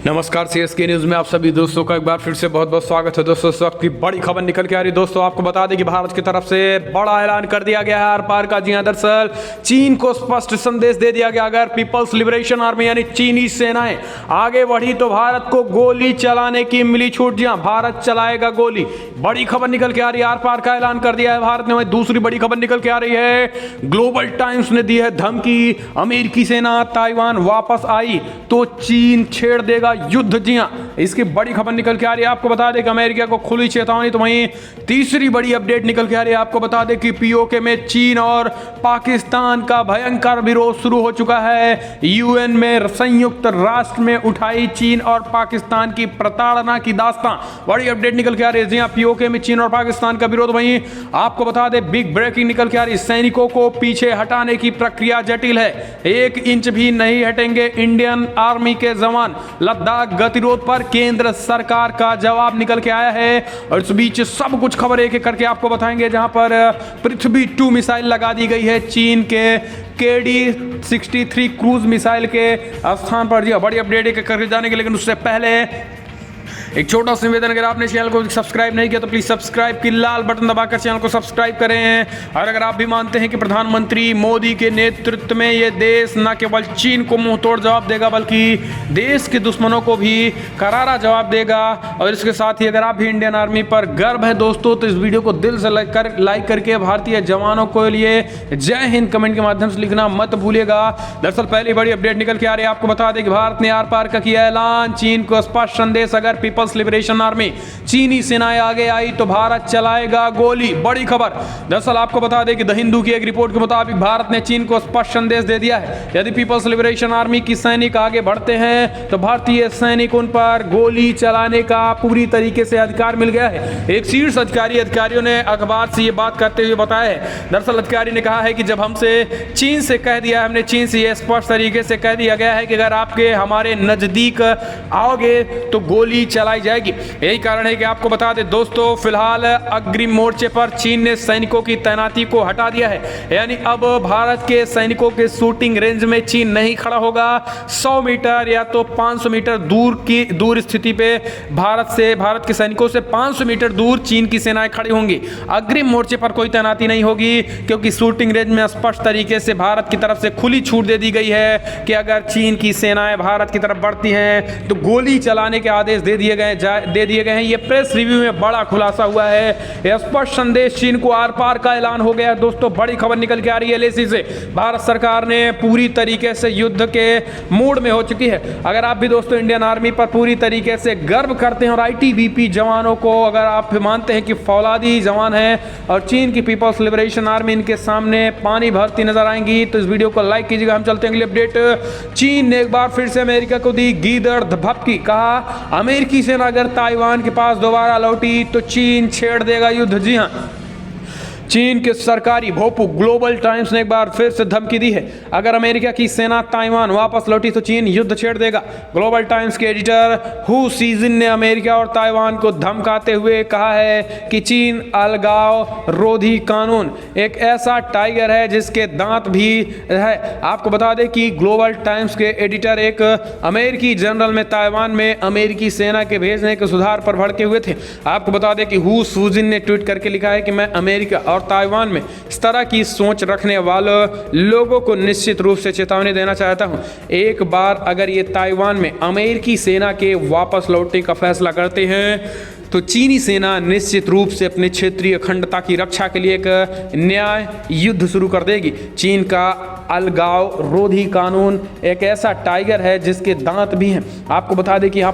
नमस्कार CSK news में आप सभी दोस्तों का एक बार फिर से बहुत बहुत स्वागत है। दोस्तों इस वक्त की बड़ी खबर निकल के आ रही है। दोस्तों आपको बता दें कि भारत की तरफ से बड़ा ऐलान कर दिया गया है आर पार का। जी हां, दरअसल चीन को स्पष्ट संदेश दे दिया गया, अगर पीपल्स लिबरेशन आर्मी यानी चीनी सेनाएं आगे बढ़ी तो भारत को गोली चलाने की मिली छूट। जी हां, भारत चलाएगा गोली। बड़ी खबर निकल के आ रही है, आर पार का ऐलान कर दिया है भारत ने। वहीं दूसरी बड़ी खबर निकल के आ रही है, ग्लोबल टाइम्स ने दी है धमकी, अमेरिकी सेना ताइवान वापस आई तो चीन छेड़ देगा युद्ध। जी हां, इसकी बड़ी खबर निकल के आ रही है। आपको बता दें कि अमेरिका को खुली चेतावनी। तो वहीं तीसरी बड़ी अपडेट निकल के आ रही है, आपको बता दें कि पीओके में चीन और पाकिस्तान का भयंकर विरोध शुरू हो चुका है। यूएन में संयुक्त राष्ट्र में उठाई चीन और पाकिस्तान की प्रताड़ना की दास्तां। बड़ी अपडेट निकल के आ रही है। जी हां, पीओके में चीन और पाकिस्तान का विरोध। वहीं आपको बता दें बिग ब्रेकिंग निकल के आ रही है, सैनिकों को पीछे हटाने की प्रक्रिया जटिल है, 1 इंच भी नहीं हटेंगे इंडियन आर्मी के जवान। लद्दाख गतिरोध पर केंद्र सरकार का जवाब निकल के आया है। और इस बीच सब कुछ खबर एक एक करके आपको बताएंगे, जहां पर पृथ्वी 2 मिसाइल लगा दी गई है चीन के KD-63 क्रूज मिसाइल के स्थान पर। जी बड़ी अपडेट एक करके जाने के, लेकिन उससे पहले एक छोटा सा निवेदन, अगर आपने चैनल को सब्सक्राइब नहीं किया तो प्लीज सब्सक्राइब की लाल बटन दबाकर चैनल को सब्सक्राइब करें। और अगर आप भी मानते हैं कि प्रधानमंत्री मोदी के नेतृत्व में ये देश न केवल चीन को मुंह तोड़ जवाब देगा बल्कि देश के दुश्मनों को भी करारा जवाब देगा। और इसके साथ ही अगर आप भी इंडियन आर्मी पर गर्व है दोस्तों तो इस वीडियो को दिल से लाइक करके भारतीय जवानों के लिए जय हिंद कमेंट के माध्यम से लिखना मत भूलिएगा। दरअसल पहली बड़ी अपडेट निकल के आ रही है, आपको बता दें कि भारत ने आर पार का किया ऐलान, चीन को स्पष्ट संदेश, अगर पीपल्स लिबरेशन आर्मी चीनी सेनाएं आगे आई तो भारत चलाएगा गोली। बड़ी खबर, दरअसल आपको बता दें कि द हिंदू की एक रिपोर्ट के मुताबिक भारत ने चीन को स्पष्ट संदेश दे दिया है, यदि पीपल्स लिबरेशन आर्मी की सैनिक आगे बढ़ते हैं तो भारतीय सैनिक उन पर गोली चलाने का पूरी तरीके से अधिकार मिल गया है। एक शीर्ष अधिकारियों ने अखबार से ये बात करते हुए बताया है। दरअसल अधिकारी ने कहा है कि जब हमसे चीन से कह दिया, हमने चीन से यह स्पष्ट तरीके से कह दिया गया है कि अगर आपके हमारे नजदीक आओगे तो गोली चलाई जाएगी। यही कारण है कि आपको बता दें दोस्तों, फिलहाल अग्रिम मोर्चे पर चीन ने सैनिकों की तैनाती को हटा दिया है, यानी अब भारत के सैनिकों के शूटिंग रेंज में चीन नहीं खड़ा होगा। 100 मीटर या तो 500 मीटर दूर स्थिति पे भारत के सैनिकों से 500 मीटर दूर चीन की सेनाएं खड़ी होंगी। अग्रिम मोर्चे पर कोई तैनाती नहीं होगी, क्योंकि शूटिंग रेंज में स्पष्ट तरीके से भारत की तरफ से खुली छूट दे दी गई है कि अगर चीन की सेनाएं भारत की तरफ बढ़ती हैं तो गोली चलाने के आदेश दे दिए गए हैं। ये प्रेस रिव्यू में बड़ा खुलासा हुआ है। स्पष्ट संदेश, चीन को आर पार का ऐलान हो गया है। दोस्तों बड़ी खबर निकल के आ रही है LAC से, भारत सरकार ने पूरी तरीके से युद्ध के मूड में हो चुकी है। अगर आप भी दोस्तों इंडियन आर्मी पर पूरी तरीके से गर्व करते हैं और ITBP जवानों को अगर आप मानते हैं कि फौलादी जवान हैं और चीन की पीपल्स लिबरेशन आर्मी इनके सामने पानी भरती नजर आएंगी, तो इस वीडियो को लाइक कीजिएगा। हम चलते हैं अगली अपडेट। चीन ने एक बार फिर से अमेरिका को दी गीदड़ धपकी, कहा अमेरिकी सेना अगर ताइवान के पास दोबारा लौटी तो चीन छेड़ देगा युद्ध। जी हां, चीन के सरकारी भोपू ग्लोबल टाइम्स ने एक बार फिर से धमकी दी है, अगर अमेरिका की सेना ताइवान वापस लौटी तो चीन युद्ध छेड़ देगा। ग्लोबल टाइम्स के एडिटर हु सीजिन ने अमेरिका और ताइवान को धमकाते हुए कहा है कि चीन अलगाव रोधी कानून एक ऐसा टाइगर है जिसके दांत भी है। आपको बता दें कि ग्लोबल टाइम्स के एडिटर एक अमेरिकी जनरल में ताइवान में अमेरिकी सेना के भेजने के सुधार पर भड़के हुए थे। आपको बता दें कि हु सूजिन ने ट्वीट करके लिखा है कि मैं अमेरिका और ताइवान में इस तरह की सोच रखने वाले लोगों को निश्चित रूप से चेतावनी देना चाहता हूं। एक बार अगर ये ताइवान में अमेरिकी सेना के वापस लौटने का फैसला करते हैं तो चीनी सेना निश्चित रूप से अपने क्षेत्रीय अखंडता की रक्षा के लिए एक न्याय युद्ध शुरू कर देगी। चीन का अलगाव रोधी कानून एक ऐसा टाइगर है जिसके दांत भी हैं। आपको बता दें कि यहाँ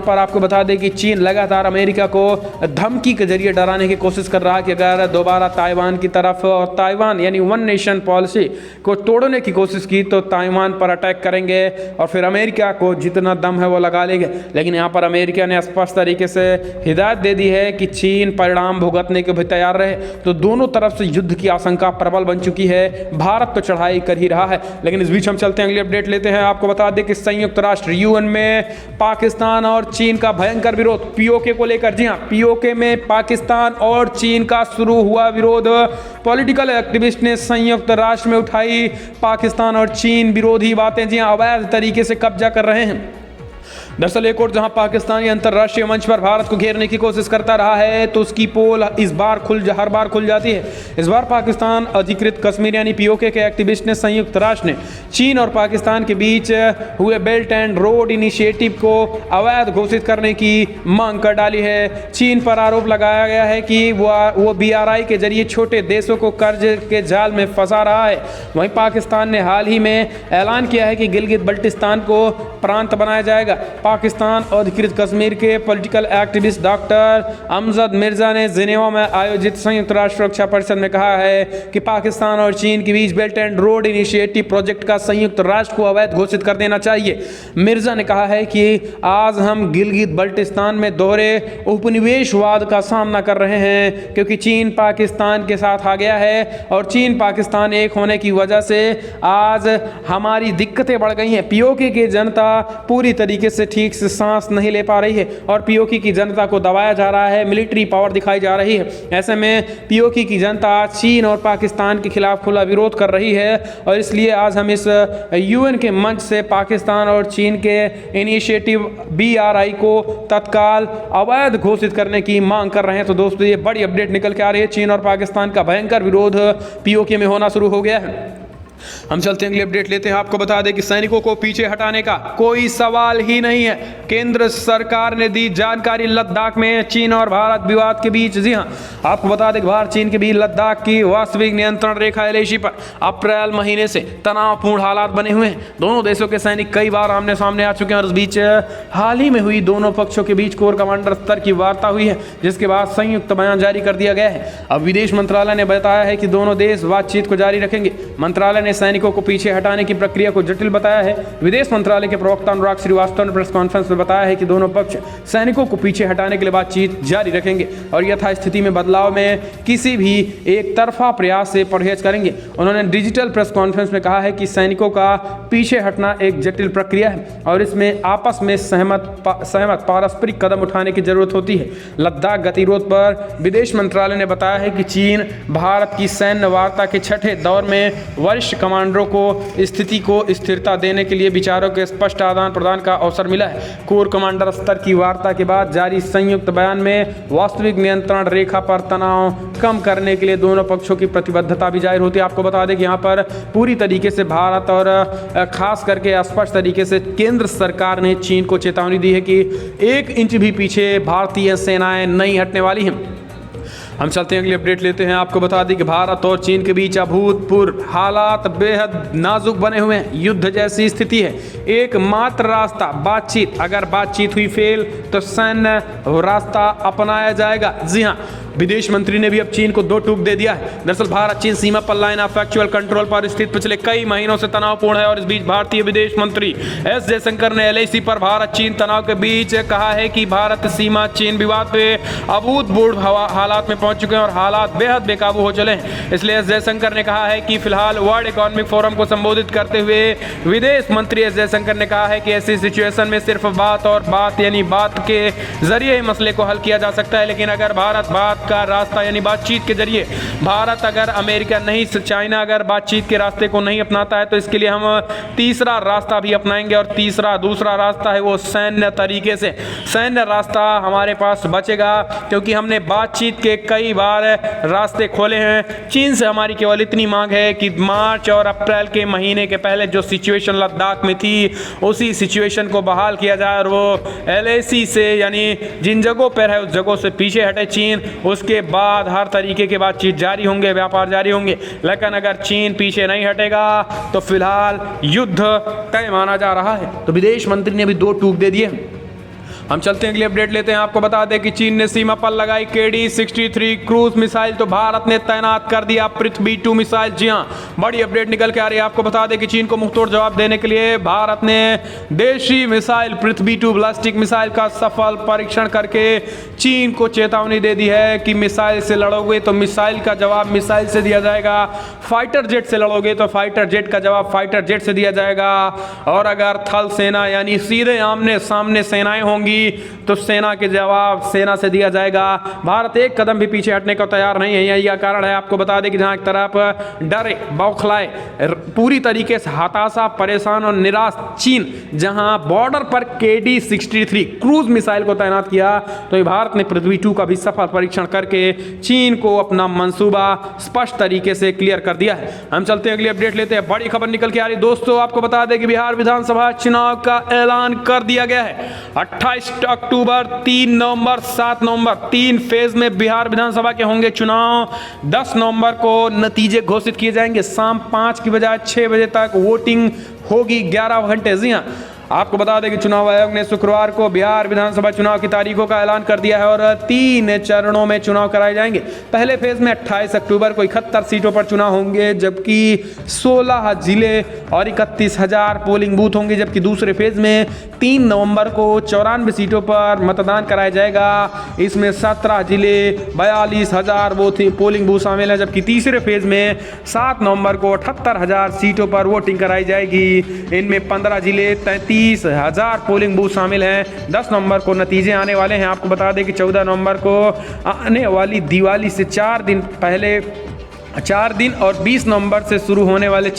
पर आपको बता दें कि चीन लगातार अमेरिका को धमकी के जरिए डराने की कोशिश कर रहा है कि अगर दोबारा ताइवान की तरफ और ताइवान यानी वन नेशन पॉलिसी को तोड़ने की कोशिश की तो ताइवान पर अटैक करेंगे और फिर अमेरिका को जितना दम है वो लगा लेंगे। लेकिन यहाँ पर अमेरिका ने स्पष्ट तरीके से हिदायत दे दी है कि चीन परिणाम भुगतने के भी तैयार रहे। तो दोनों तरफ से युद्ध की आशंका प्रबल बन चुकी है। भारत तो चढ़ाई कर ही रहा है। लेकिन इस बीच हम चलते हैं अगली अपडेट लेते हैं। आपको बता दें कि संयुक्त राष्ट्र यूएन में पाकिस्तान और चीन का भयंकर विरोध पीओके को लेकर। जी हां, पीओके में पाकिस्तान और चीन का शुरू हुआ विरोध। पॉलिटिकल एक्टिविस्ट ने संयुक्त राष्ट्र में उठाई पाकिस्तान और चीन विरोधी बातें। जी हां, अवैध तरीके से कब्जा कर रहे हैं दरअसल एक और जहां पाकिस्तानी अंतर्राष्ट्रीय मंच पर भारत को घेरने की कोशिश करता रहा है तो उसकी पोल हर बार खुल जाती है। इस बार पाकिस्तान अधिकृत कश्मीर यानी पीओके के एक्टिविस्ट ने संयुक्त राष्ट्र ने चीन और पाकिस्तान के बीच हुए बेल्ट एंड रोड इनिशिएटिव को अवैध घोषित करने की मांग कर डाली है। चीन पर आरोप लगाया गया है कि वो BRI के जरिए छोटे देशों को कर्ज के जाल में फंसा रहा है। वहीं पाकिस्तान ने हाल ही में ऐलान किया है कि गिलगित बल्टिस्तान को प्रांत बनाया जाएगा। पाकिस्तान अधिकृत कश्मीर के political activist doctor Amjad Mirza ने जिनेवा में आयोजित संयुक्त राष्ट्र सुरक्षा परिषद में कहा है कि पाकिस्तान और चीन के बीच belt and road initiative project का संयुक्त राष्ट्र को अवैध घोषित कर देना चाहिए। मिर्जा ने कहा है कि आज हम गिलगित बल्टिस्तान में दोहरे उपनिवेशवाद का सामना कर रहे हैं क्योंकि चीन पाकिस्तान के साथ आ गया है और चीन पाकिस्तान एक होने की वजह से आज हमारी दिक्कतें बढ़ गई हैं। पीओके की जनता पूरी तरीके से ठीक से सांस नहीं ले पा रही है और पीओके की जनता को दबाया जा रहा है, मिलिट्री पावर दिखाई जा रही है। ऐसे में पीओके की जनता चीन और पाकिस्तान के खिलाफ खुला विरोध कर रही है और इसलिए आज हम इस UN के मंच से पाकिस्तान और चीन के इनिशिएटिव BRI को तत्काल अवैध घोषित करने की मांग कर रहे हैं। तो दोस्तों ये बड़ी अपडेट निकल के आ रही है, चीन और पाकिस्तान का भयंकर विरोध पीओके में होना शुरू हो गया है। हम चलते हैं अगली अपडेट लेते हैं। आपको बता दें कि सैनिकों को पीछे हटाने का कोई सवाल ही नहीं है। केंद्र सरकार ने दी जानकारी लद्दाख में चीन और भारत विवाद के बीच। जी हां, आपको बता दें कि भारत चीन के बीच लद्दाख की वास्तविक नियंत्रण रेखा LAC पर अप्रैल महीने से तनावपूर्ण हालात बने हुए हैं। दोनों देशों के सैनिक कई बार आमने सामने आ चुके हैं और इस बीच हाल ही में हुई दोनों पक्षों के बीच कोर कमांडर स्तर की वार्ता हुई है, जिसके बाद संयुक्त बयान जारी कर दिया गया है। अब विदेश मंत्रालय ने बताया है कि दोनों देश बातचीत को जारी रखेंगे। मंत्रालय ने सैनिकों को पीछे हटाने की प्रक्रिया को जटिल बताया है। विदेश मंत्रालय के प्रवक्ता अनुराग श्रीवास्तव ने प्रेस कॉन्फ्रेंस में बताया है कि दोनों पक्ष सैनिकों को पीछे हटाने के लिए बातचीत जारी रखेंगे और यथास्थिति में बदलाव में किसी भी एक तरफा प्रयास से परहेज करेंगे। उन्होंने डिजिटल प्रेस कॉन्फ्रेंस में कहा है कि सैनिकों का पीछे हटना एक जटिल प्रक्रिया है और इसमें आपस में सहमत पारस्परिक कदम उठाने की जरूरत होती है। लद्दाख गतिरोध पर विदेश मंत्रालय ने बताया है कि चीन भारत की सैन्य वार्ता के छठे दौर में वरिष्ठ कमांडरों को स्थिति को स्थिरता देने के लिए विचारों के स्पष्ट आदान प्रदान का अवसर मिला है। कोर कमांडर स्तर की वार्ता के बाद जारी संयुक्त बयान में वास्तविक नियंत्रण रेखा पर तनाव कम करने के लिए दोनों पक्षों की प्रतिबद्धता भी जाहिर होती है। आपको बता दें कि यहाँ पर पूरी तरीके से भारत और खास करके स्पष्ट तरीके से केंद्र सरकार ने चीन को चेतावनी दी है कि 1 इंच भी पीछे भारतीय सेनाएं नहीं हटने वाली हैं। हम चलते हैं अगली अपडेट लेते हैं। आपको बता दें कि भारत और चीन के बीच अभूतपूर्व हालात बेहद नाजुक बने हुए हैं। युद्ध जैसी स्थिति है। एकमात्र रास्ता बातचीत, अगर बातचीत हुई फेल तो सैन्य रास्ता अपनाया जाएगा। जी हाँ, विदेश मंत्री ने भी अब चीन को 2 टूक दे दिया है। दरअसल भारत चीन सीमा पर लाइन ऑफ एक्चुअल कंट्रोल पर स्थित पिछले कई महीनों से तनावपूर्ण है और इस बीच भारतीय विदेश मंत्री S जयशंकर ने LAC पर भारत चीन तनाव के बीच कहा है कि भारत सीमा चीन विवाद पे अभूतपूर्व हालात में पहुंच चुके हैं और हालात बेहद बेकाबू हो चले हैं। इसलिए S जयशंकर ने कहा है कि फिलहाल वर्ल्ड इकोनॉमिक फोरम को संबोधित करते हुए विदेश मंत्री S जयशंकर ने कहा है कि ऐसी सिचुएशन में सिर्फ बात यानी बात के जरिए ही मसले को हल किया जा सकता है। लेकिन अगर भारत बात का रास्ता यानी बातचीत के जरिए अगर अमेरिका नहीं, चाइना अगर बातचीत के रास्ते को नहीं अपनाता है तो इसके लिए हम तीसरा रास्ता भी अपनाएंगे और दूसरा रास्ता है वो सैन्य तरीके से। सैन्य रास्ता हमारे पास बचेगा क्योंकि हमने बातचीत के कई बार रास्ते खोले हैं। चीन से हमारी केवल इतनी मांग है कि मार्च और अप्रैल के महीने के पहले जो सिचुएशन लद्दाख में थी उसी सिचुएशन को बहाल किया जाए और वो LAC से यानी जिन जगहों पर है उस जगहों से पीछे हटे चीन। उसके बाद हर तरीके की बातचीत जारी होंगे, व्यापार जारी होंगे। लेकिन अगर चीन पीछे नहीं हटेगा तो फिलहाल युद्ध तय माना जा रहा है। तो विदेश मंत्री ने भी 2 टूक दे दिए। हम चलते हैं अगली अपडेट लेते हैं। आपको बता दें कि चीन ने सीमा पर लगाई KD-63 क्रूज मिसाइल तो भारत ने तैनात कर दिया पृथ्वी 2 मिसाइल। जी हां, बड़ी अपडेट निकल के आ रही है। आपको बता दें कि चीन को मुंहतोड़ जवाब देने के लिए भारत ने देशी मिसाइल पृथ्वी 2 बैलिस्टिक मिसाइल का सफल परीक्षण करके चीन को चेतावनी दे दी है कि मिसाइल से लड़ोगे तो मिसाइल का जवाब मिसाइल से दिया जाएगा, फाइटर जेट से लड़ोगे तो फाइटर जेट का जवाब फाइटर जेट से दिया जाएगा और अगर थल सेना यानी सीधे आमने सामने सेनाएं होंगी तो सेना के जवाब सेना से दिया जाएगा। भारत एक कदम भी पीछे हटने को तैयार नहीं है, यही कारण है। आपको बता दें कि जहां एक तरफ डरे बौखलाए पूरी तरीके से हताशा, परेशान और निराश चीन जहां बॉर्डर पर KD-63 क्रूज मिसाइल को तैनात किया, तो भारत ने पृथ्वी 2 का भी सफल परीक्षण करके चीन को अपना मंसूबा स्पष्ट तरीके से क्लियर कर दिया है। हम चलते हैं अगली अपडेट लेते हैं। बड़ी खबर निकल के आ रही दोस्तों, आपको बता दें कि बिहार विधानसभा चुनाव का ऐलान कर दिया गया है। 28 अक्टूबर, 3 नवंबर, 7 नवंबर 3 फेज में बिहार विधानसभा के होंगे चुनाव। 10 नवंबर को नतीजे घोषित किए जाएंगे। शाम 5 की बजाय 6 बजे तक वोटिंग होगी, 11 घंटे। जी हाँ, आपको बता दें कि चुनाव आयोग ने शुक्रवार को बिहार विधानसभा चुनाव की तारीखों का ऐलान कर दिया है और 3 चरणों में चुनाव कराए जाएंगे। पहले फेज में 28 अक्टूबर को 71 सीटों पर चुनाव होंगे, जबकि 16 जिले और 31,000 पोलिंग बूथ होंगे। जबकि दूसरे फेज में 3 नवंबर को 94 सीटों पर मतदान कराया जाएगा। इसमें 17 जिले, 42,000 पोलिंग बूथ शामिल है। जबकि तीसरे फेज में 7 नवंबर को 78,000 सीटों पर वोटिंग कराई जाएगी। इनमें 15 जिले, 33,000 पोलिंग बूथ शामिल हैं। 10 नवंबर को नतीजे आने वाले हैं। आपको बता दें कि 14 नवंबर को आने वाली दिवाली से 4 दिन और 20 नवंबर से शुरू होने वाले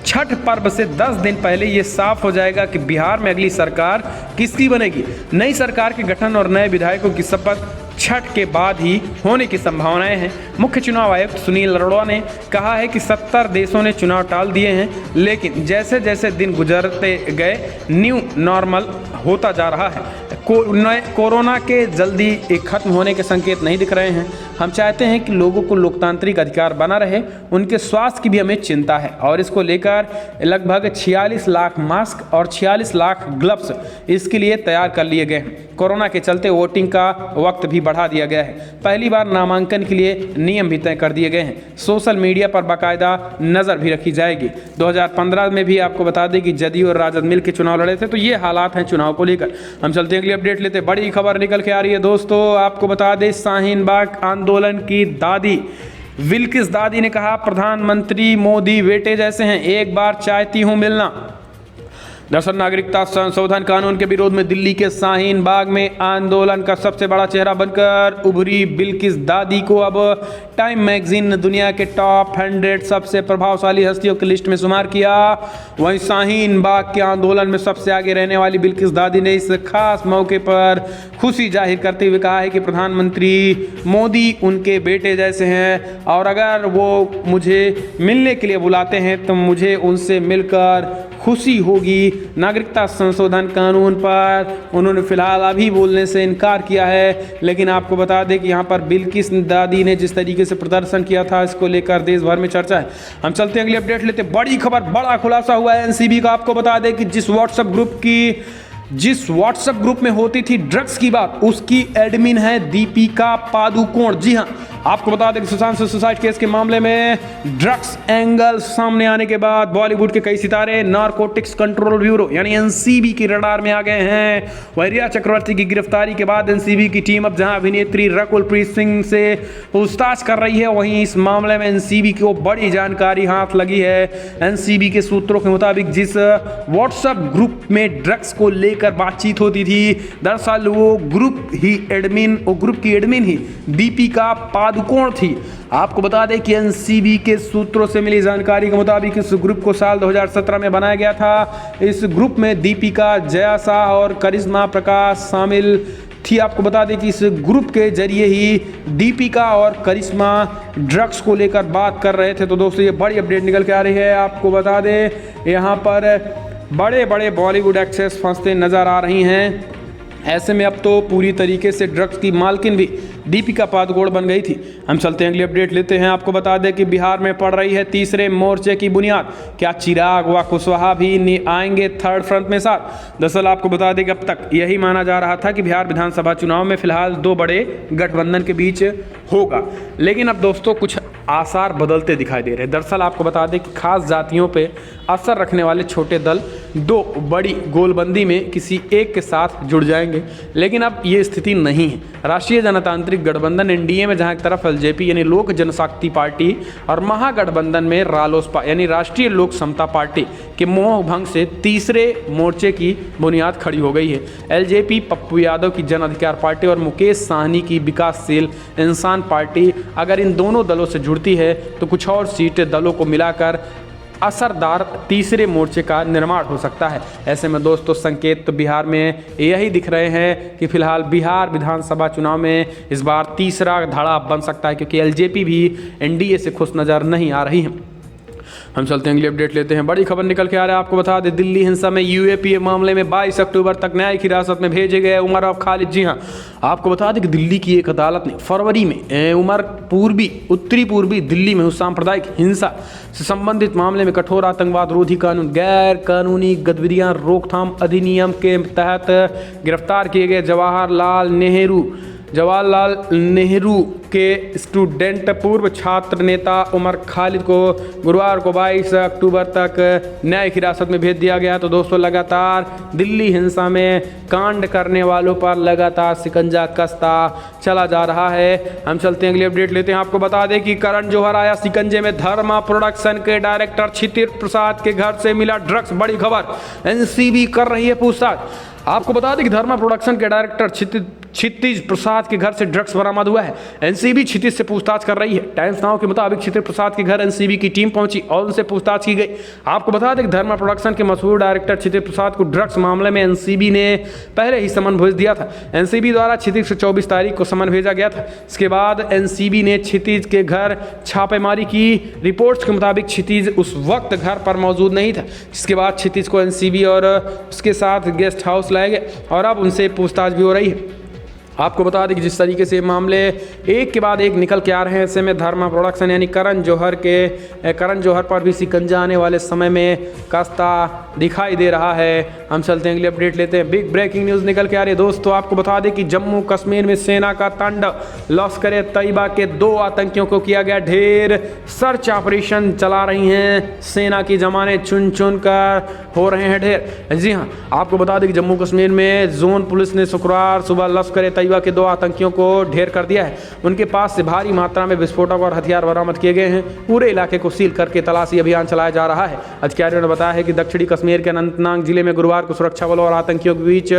छठ पर्व से 10 दिन पहले ये साफ हो जाएगा कि बिहार में अगली सरकार किसकी बनेगी। नई सरकार के गठन और नए विधायकों की शपथ छठ के बाद ही होने की संभावनाएं हैं। मुख्य चुनाव आयुक्त सुनील अरोड़ा ने कहा है कि 70 देशों ने चुनाव टाल दिए हैं, लेकिन जैसे जैसे दिन गुजरते गए न्यू नॉर्मल होता जा रहा है। कोरोना के जल्दी खत्म होने के संकेत नहीं दिख रहे हैं। हम चाहते हैं कि लोगों को लोकतांत्रिक अधिकार बना रहे, उनके स्वास्थ्य की भी हमें चिंता है और इसको लेकर लगभग 46 लाख मास्क और 46 लाख ग्लव्स इसके लिए तैयार कर लिए गए हैं। कोरोना के चलते वोटिंग का वक्त भी बढ़ा दिया गया है। पहली बार नामांकन के लिए नियम भी तय कर दिए गए हैं। सोशल मीडिया पर बाकायदा नज़र भी रखी जाएगी। 2015 में भी आपको बता दें कि जदयू और राजद मिल के चुनाव लड़े थे, तो ये हालात हैं चुनाव को लेकर। हम चलते हैं अगली अपडेट लेते। बड़ी खबर निकल के आ रही है दोस्तों, आपको बता दें शाहीन बाग आंदोलन की दादी बिल्किस दादी ने कहा प्रधानमंत्री मोदी बेटे जैसे हैं, एक बार चाहती हूं मिलना। दरअसल नागरिकता संशोधन कानून के विरोध में दिल्ली के शाहीन बाग में आंदोलन का सबसे बड़ा चेहरा बनकर उभरी बिल्किस दादी को अब टाइम मैगजीन ने दुनिया के टॉप 100 सबसे प्रभावशाली हस्तियों की लिस्ट में शुमार किया। वहीं शाहीन बाग के आंदोलन में सबसे आगे रहने वाली बिल्किस दादी ने इस खास मौके पर खुशी जाहिर करते हुए कहा है कि प्रधानमंत्री मोदी उनके बेटे जैसे हैं और अगर वो मुझे मिलने के लिए बुलाते हैं तो मुझे उनसे मिलकर खुशी होगी। नागरिकता संशोधन कानून पर उन्होंने फिलहाल अभी बोलने से इनकार किया है, लेकिन आपको बता दें कि यहाँ पर बिल्किस दादी ने जिस तरीके से प्रदर्शन किया था, इसको लेकर देश भर में चर्चा है। हम चलते हैं अगली अपडेट लेते। बड़ी खबर, बड़ा खुलासा हुआ है एनसीबी का। आपको बता दें कि जिस व्हाट्सएप ग्रुप में होती थी ड्रग्स की बात, उसकी एडमिन है दीपिका पादुकोण। जी हाँ, आपको बता दें कि सुशांत सिंह सुसाइड केस के मामले में ड्रग्स एंगल सामने आने के बाद बॉलीवुड के कई सितारे नारकोटिक्स कंट्रोल ब्यूरो यानी एनसीबी की रडार में आ गए हैं। वहीं रिया चक्रवर्ती की गिरफ्तारी के बाद एनसीबी की टीम अब जहां अभिनेत्री रकुलप्रीत सिंह से पूछताछ कर रही है, वहीं इस मामले में एनसीबी को बड़ी जानकारी हाथ लगी है। एनसीबी के सूत्रों के मुताबिक जिस व्हाट्सएप ग्रुप में ड्रग्स को लेकर बातचीत होती थी, दरअसल वो ग्रुप की एडमिन ही दीपिका पादुकोण थी। आपको बता दें कि एनसीबी के सूत्रों से मिली जानकारी के मुताबिक इस ग्रुप को साल 2017 में बनाया गया था। इस ग्रुप में दीपिका, जया शाह और करिश्मा प्रकाश शामिल थी। आपको बता दें कि इस ग्रुप के जरिए ही दीपिका और करिश्मा ड्रग्स को लेकर बात कर रहे थे। तो दोस्तों ये बड़ी अपडेट निकल के आ रही है। आपको बता दें यहाँ पर बड़े बड़े बॉलीवुड एक्ट्रेस फंसते नजर आ रही हैं। ऐसे में अब तो पूरी तरीके से ड्रग्स की मालकिन भी दीपिका पादुकोण बन गई थी। हम चलते हैं अगली अपडेट लेते हैं। आपको बता दें कि बिहार में पड़ रही है तीसरे मोर्चे की बुनियाद। क्या चिराग व कुशवाहा भी आएंगे थर्ड फ्रंट में साथ? दरअसल आपको बता दें कि अब तक यही माना जा रहा था कि बिहार विधानसभा चुनाव में फिलहाल 2 बड़े गठबंधन के बीच होगा, लेकिन अब दोस्तों कुछ आसार बदलते दिखाई दे रहे हैं। दरअसल आपको बता दें कि खास जातियों पे असर रखने वाले छोटे दल 2 बड़ी गोलबंदी में किसी एक के साथ जुड़ जाएंगे, लेकिन अब ये स्थिति नहीं है। राष्ट्रीय जनतांत्रिक गठबंधन एनडीए में जहां एक तरफ एलजेपी यानी लोक जनशक्ति पार्टी और महागठबंधन में रालोसपा यानी राष्ट्रीय लोक समता पार्टी कि मोह भंग से तीसरे मोर्चे की बुनियाद खड़ी हो गई है। एलजेपी पप्पू यादव की जन अधिकार पार्टी और मुकेश साहनी की विकासशील इंसान पार्टी अगर इन दोनों दलों से जुड़ती है तो कुछ और सीटें दलों को मिलाकर असरदार तीसरे मोर्चे का निर्माण हो सकता है। ऐसे में दोस्तों संकेत तो बिहार में यही दिख रहे हैं कि फिलहाल बिहार विधानसभा चुनाव में इस बार तीसरा धड़ा बन सकता है, क्योंकि एलजेपी भी एनडीए से खुश नज़र नहीं आ रही है। हम चलते हैं अगली अपडेट लेते हैं। बड़ी खबर निकल के आ रहा है, आपको बता दें दिल्ली हिंसा में यूएपीए मामले में 22 अक्टूबर तक न्यायिक हिरासत में भेजे गए उमर और खालिद। जी हां, आपको बता दें कि दिल्ली की एक अदालत ने फरवरी में उत्तरी पूर्वी दिल्ली में सांप्रदायिक हिंसा से संबंधित मामले में कठोर आतंकवाद रोधी कानून गैर कानूनी गतिविधियां रोकथाम अधिनियम के तहत गिरफ्तार किए गए जवाहरलाल नेहरू के स्टूडेंट पूर्व छात्र नेता उमर खालिद को गुरुवार को 22 अक्टूबर तक न्यायिक हिरासत में भेज दिया गया। तो दोस्तों लगातार दिल्ली हिंसा में कांड करने वालों पर लगातार शिकंजा कसता चला जा रहा है। हम चलते हैं अगली अपडेट लेते हैं। आपको बता दें कि करण जौहर आया शिकंजे में, धर्मा प्रोडक्शन के डायरेक्टर क्षितिर प्रसाद के घर से मिला ड्रग्स। बड़ी खबर, एनसीबी कर रही है पूछताछ। आपको बता दें कि धर्मा प्रोडक्शन के डायरेक्टर क्षितिज प्रसाद के घर से ड्रग्स बरामद हुआ है। एनसीबी क्षितिज से पूछताछ कर रही है। टाइम्स नाउ के मुताबिक क्षितिज प्रसाद के घर एनसीबी की टीम पहुंची और उनसे पूछताछ की गई। आपको बता दें कि धर्मा प्रोडक्शन के मशहूर डायरेक्टर क्षितिज प्रसाद को ड्रग्स मामले में एनसीबी ने पहले ही समन भेज दिया था। एनसीबी द्वारा क्षितिज से 24 तारीख को समन भेजा गया था। इसके बाद एनसीबी ने क्षितिज के घर छापेमारी की। रिपोर्ट्स के मुताबिक क्षितिज उस वक्त घर पर मौजूद नहीं था, जिसके बाद क्षितिज को एनसीबी और उसके साथ गेस्ट हाउस लाए गए और अब उनसे पूछताछ भी हो रही है। आपको बता दें कि जिस तरीके से मामले एक के बाद एक निकल के आ रहे हैं, ऐसे में धर्मा प्रोडक्शन यानी करण जौहर पर भी शिकंजा आने वाले समय में कसता दिखाई दे रहा है। हम चलते हैं अगली अपडेट लेते हैं। बिग ब्रेकिंग न्यूज़ निकल के आ रही है दोस्तों। आपको बता दें कि जम्मू कश्मीर में सेना का तांडव, लश्कर तैयबा के 2 आतंकियों को किया गया ढेर। सर्च ऑपरेशन चला रही हैं सेना की जवानें, चुन चुन कर हो रहे हैं ढेर। जी हाँ, आपको बता दें कि जम्मू कश्मीर में जोन पुलिस ने शुक्रवार सुबह लश्कर तैयबा के 2 आतंकियों को ढेर कर दिया है। उनके पास से भारी मात्रा में विस्फोटक और हथियार बरामद किए गए हैं। पूरे इलाके को सील करके तलाशी अभियान चलाया जा रहा है। अधिकारियों ने बताया है कि दक्षिणी कश्मीर के अनंतनाग जिले में गुरुवार को सुरक्षा बलों और आतंकियों के बीच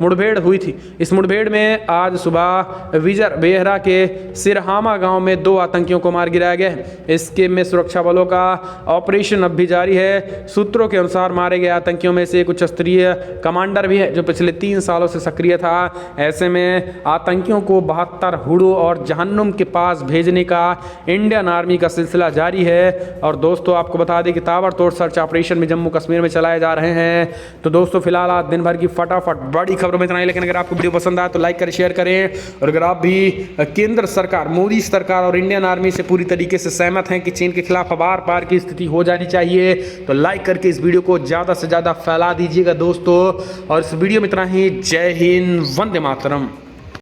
मुठभेड़ हुई थी। इस मुठभेड़ में आज सुबह विजर बेहरा के सिरहामा गांव में 2 आतंकियों को मार गिराया गया है। इसके में सुरक्षा बलों का ऑपरेशन अब भी जारी है। सूत्रों के अनुसार मारे गए आतंकियों में से कुछ स्तरीय कमांडर भी है जो पिछले 3 सालों से सक्रिय था। ऐसे में आतंकियों को 72 हुडो और जहन्नुम के पास भेजने का इंडियन आर्मी का सिलसिला जारी है। और दोस्तों आपको बता दें कि ताबड़तोड़ सर्च ऑपरेशन में जम्मू कश्मीर में चलाए जा रहे हैं। तो दोस्तों फिलहाल आज दिन भर की फटाफट बड़ी खबरों में इतना ही, लेकिन अगर आपको वीडियो पसंद आए तो लाइक करें, शेयर करें। और अगर आप भी केंद्र सरकार, मोदी सरकार और इंडियन आर्मी से पूरी तरीके से सहमत हैं कि चीन के खिलाफ बार पार की स्थिति हो जानी चाहिए, तो लाइक करके इस वीडियो को ज़्यादा से ज़्यादा फैला दीजिएगा दोस्तों। और इस वीडियो में इतना ही। जय हिंद, वंदे मातरम।